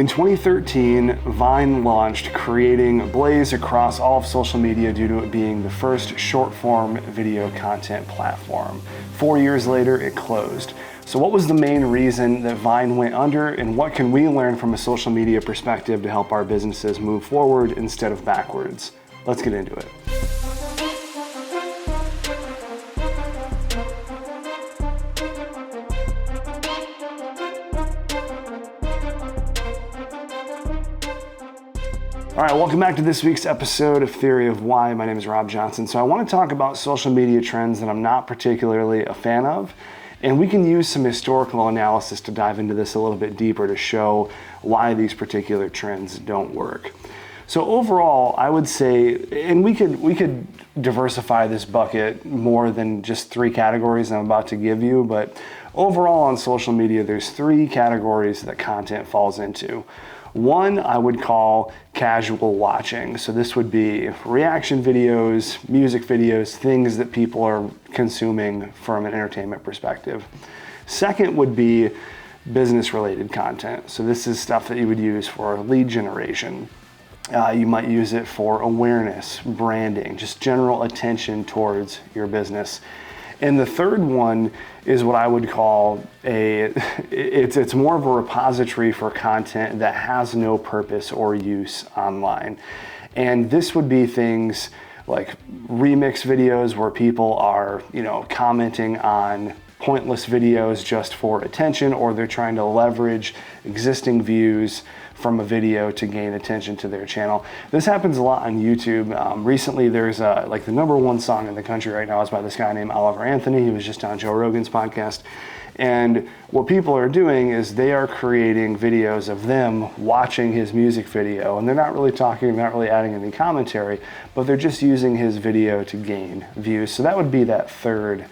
In 2013, Vine launched, creating a blaze across all of social media due to it being the first short-form video content platform. 4 years later, it closed. So what was the main reason that Vine went under, and what can we learn from a social media perspective to help our businesses move forward instead of backwards? Let's get into it. All right, welcome back to this week's episode of Theory of Why. My name is Rob Johnson. So I want to talk about social media trends that I'm not particularly a fan of, and we can use some historical analysis to dive into this a little bit deeper to show why these particular trends don't work. So overall, I would say, and we could diversify this bucket more than just three categories I'm about to give you, but overall on social media, there's three categories that content falls into. One I would call casual watching. So this would be reaction videos, music videos, things that people are consuming from an entertainment perspective. Second would be business related content. So this is stuff that you would use for lead generation. You might use it for awareness, branding, just general attention towards your business. And the third one is what I would call it's more of a repository for content that has no purpose or use online. And this would be things like remix videos where people are, commenting on pointless videos just for attention, or they're trying to leverage existing views from a video to gain attention to their channel. This happens a lot on YouTube. Recently, there's the #1 song in the country right now is by this guy named Oliver Anthony. He was just on Joe Rogan's podcast. And what people are doing is they are creating videos of them watching his music video, and they're not really talking, not really adding any commentary, but they're just using his video to gain views. So that would be that third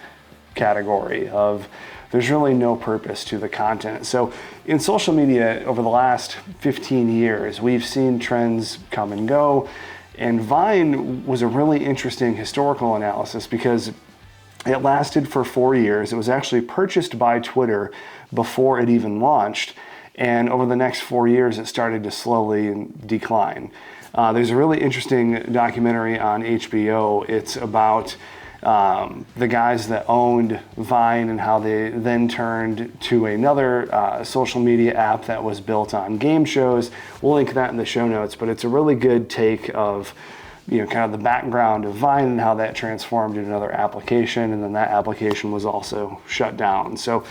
category of there's really no purpose to the content. So in social media over the last 15 years, we've seen trends come and go. And Vine was a really interesting historical analysis because it lasted for 4 years. It was actually purchased by Twitter before it even launched. And over the next 4 years, it started to slowly decline. There's a really interesting documentary on HBO. It's about the guys that owned Vine and how they then turned to another social media app that was built on game shows. We'll link that in the show notes, but it's a really good take of kind of the background of Vine and how that transformed into another application, and then that application was also shut down. So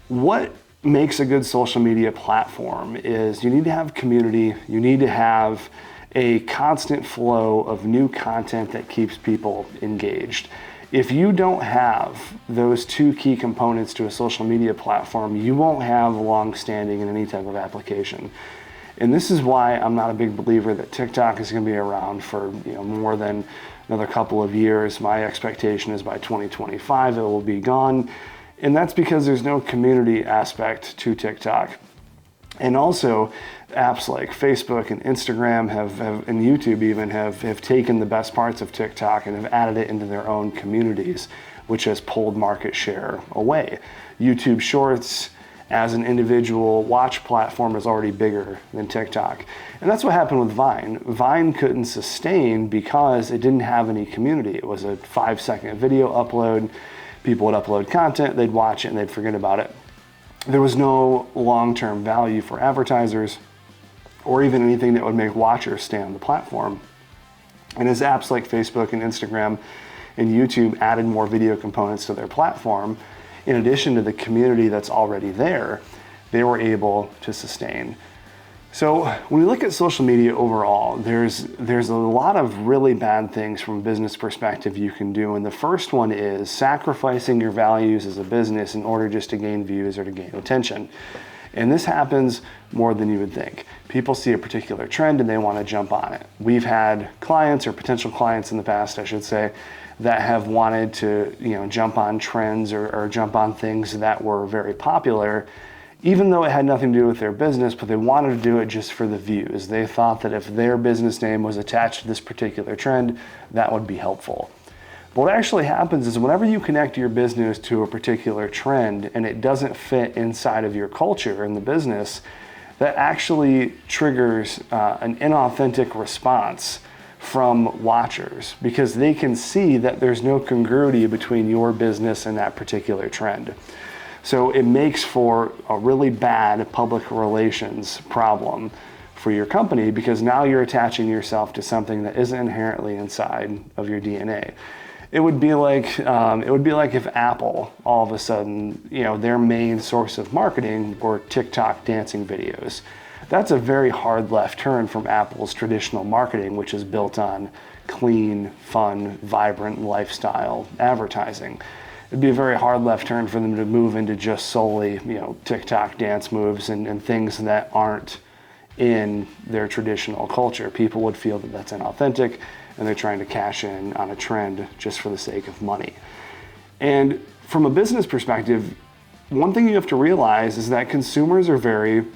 what makes a good social media platform is you need to have community, you need to have a constant flow of new content that keeps people engaged. If you don't have those two key components to a social media platform, you won't have long-standing in any type of application. And this is why I'm not a big believer that TikTok is going to be around for more than another couple of years. My expectation is by 2025 it will be gone. And that's because there's no community aspect to TikTok. And also, apps like Facebook and Instagram and YouTube even have taken the best parts of TikTok and have added it into their own communities, which has pulled market share away. YouTube Shorts as an individual watch platform is already bigger than TikTok. And that's what happened with Vine. Vine couldn't sustain because it didn't have any community. It was a 5-second video upload. People would upload content, they'd watch it, and they'd forget about it. There was no long-term value for advertisers or even anything that would make watchers stay on the platform. And as apps like Facebook and Instagram and YouTube added more video components to their platform, in addition to the community that's already there, they were able to sustain. So when we look at social media overall, there's a lot of really bad things from a business perspective you can do. And the first one is sacrificing your values as a business in order just to gain views or to gain attention. And this happens more than you would think. People see a particular trend and they want to jump on it. We've had clients or potential clients in the past, I should say, that have wanted to jump on trends or jump on things that were very popular, even though it had nothing to do with their business, but they wanted to do it just for the views. They thought that if their business name was attached to this particular trend, that would be helpful. But what actually happens is whenever you connect your business to a particular trend and it doesn't fit inside of your culture in the business, that actually triggers an inauthentic response from watchers, because they can see that there's no congruity between your business and that particular trend. So it makes for a really bad public relations problem for your company, because now you're attaching yourself to something that isn't inherently inside of your DNA. It would be like if Apple all of a sudden, their main source of marketing were TikTok dancing videos. That's a very hard left turn from Apple's traditional marketing, which is built on clean, fun, vibrant lifestyle advertising. It'd be a very hard left turn for them to move into just solely, TikTok dance moves and things that aren't in their traditional culture. People would feel that that's inauthentic, and they're trying to cash in on a trend just for the sake of money. And from a business perspective, one thing you have to realize is that consumers are very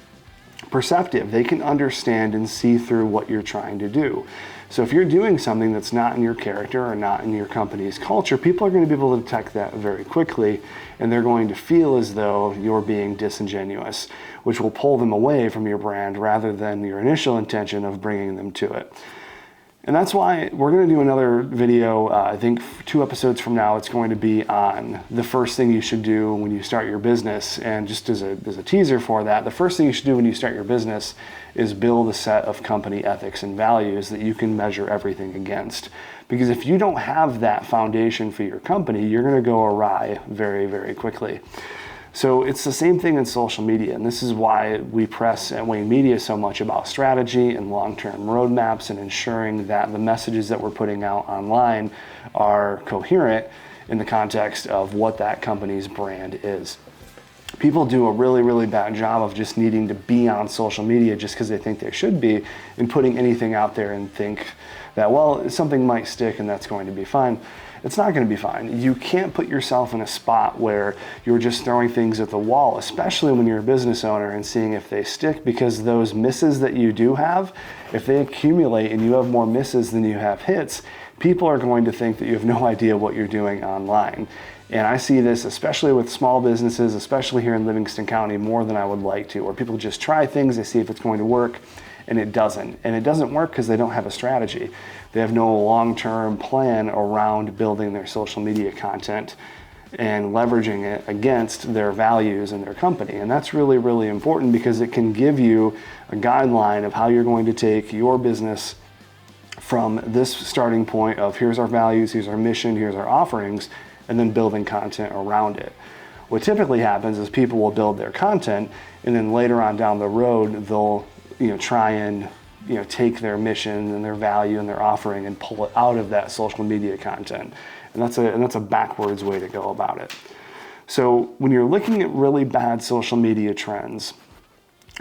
perceptive. They can understand and see through what you're trying to do. So if you're doing something that's not in your character or not in your company's culture, people are going to be able to detect that very quickly, and they're going to feel as though you're being disingenuous, which will pull them away from your brand rather than your initial intention of bringing them to it. And that's why we're going to do another video, I think 2 episodes from now. It's going to be on the first thing you should do when you start your business. And just as a teaser for that, the first thing you should do when you start your business is build a set of company ethics and values that you can measure everything against. Because if you don't have that foundation for your company, you're going to go awry very, very quickly. So it's the same thing in social media, and this is why we press at Wayne Media so much about strategy and long-term roadmaps and ensuring that the messages that we're putting out online are coherent in the context of what that company's brand is. People do a really, really bad job of just needing to be on social media just because they think they should be, and putting anything out there and think that, well, something might stick and that's going to be fine. It's not going to be fine. You can't put yourself in a spot where you're just throwing things at the wall, especially when you're a business owner, and seeing if they stick, because those misses that you do have, if they accumulate and you have more misses than you have hits, people are going to think that you have no idea what you're doing online. And I see this especially with small businesses, especially here in Livingston County, more than I would like to, where people just try things, they see if it's going to work, and it doesn't. And it doesn't work because they don't have a strategy. They have no long-term plan around building their social media content and leveraging it against their values and their company. And that's really, really important, because it can give you a guideline of how you're going to take your business from this starting point of here's our values, here's our mission, here's our offerings, and then building content around it. What typically happens is people will build their content, and then later on down the road, they'll try and take their mission and their value and their offering and pull it out of that social media content. And that's a backwards way to go about it. So when you're looking at really bad social media trends,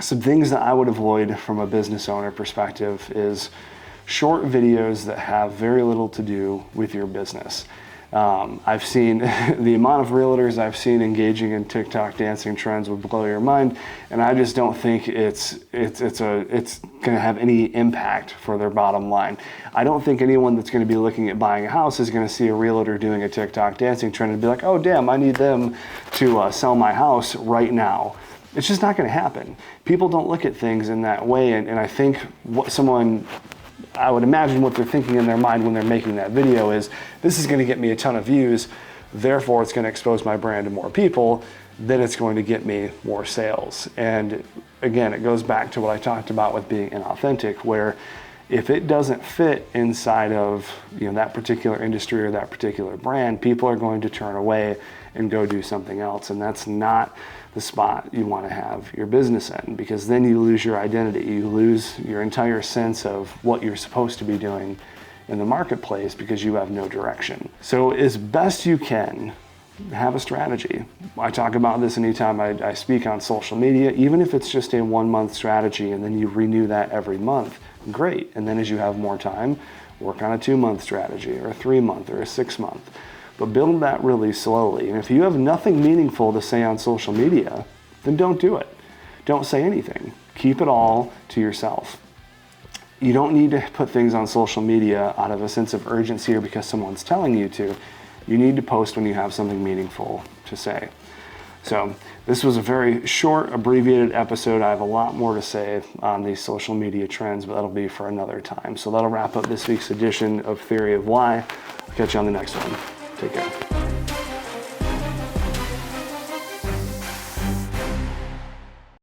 some things that I would avoid from a business owner perspective is short videos that have very little to do with your business. I've seen the amount of realtors I've seen engaging in TikTok dancing trends would blow your mind, and I just don't think it's going to have any impact for their bottom line. I don't think anyone that's going to be looking at buying a house is going to see a realtor doing a TikTok dancing trend and be like, oh damn, I need them to sell my house right now. It's just not going to happen. People don't look at things in that way, and I think I would imagine what they're thinking in their mind when they're making that video is, this is going to get me a ton of views, therefore it's going to expose my brand to more people, then it's going to get me more sales. And again, it goes back to what I talked about with being inauthentic, where if it doesn't fit inside of that particular industry or that particular brand, people are going to turn away and go do something else. And that's not the spot you want to have your business in, because then you lose your identity. You lose your entire sense of what you're supposed to be doing in the marketplace because you have no direction. So as best you can, have a strategy. I talk about this anytime I speak on social media. Even if it's just a 1-month strategy and then you renew that every month, great. And then as you have more time, work on a 2-month strategy or a 3-month or a 6-month. But build that really slowly. And if you have nothing meaningful to say on social media, then don't do it. Don't say anything. Keep it all to yourself. You don't need to put things on social media out of a sense of urgency or because someone's telling you to. You need to post when you have something meaningful to say. So this was a very short, abbreviated episode. I have a lot more to say on these social media trends, but that'll be for another time. So that'll wrap up this week's edition of Theory of Why. I'll catch you on the next one. Take care.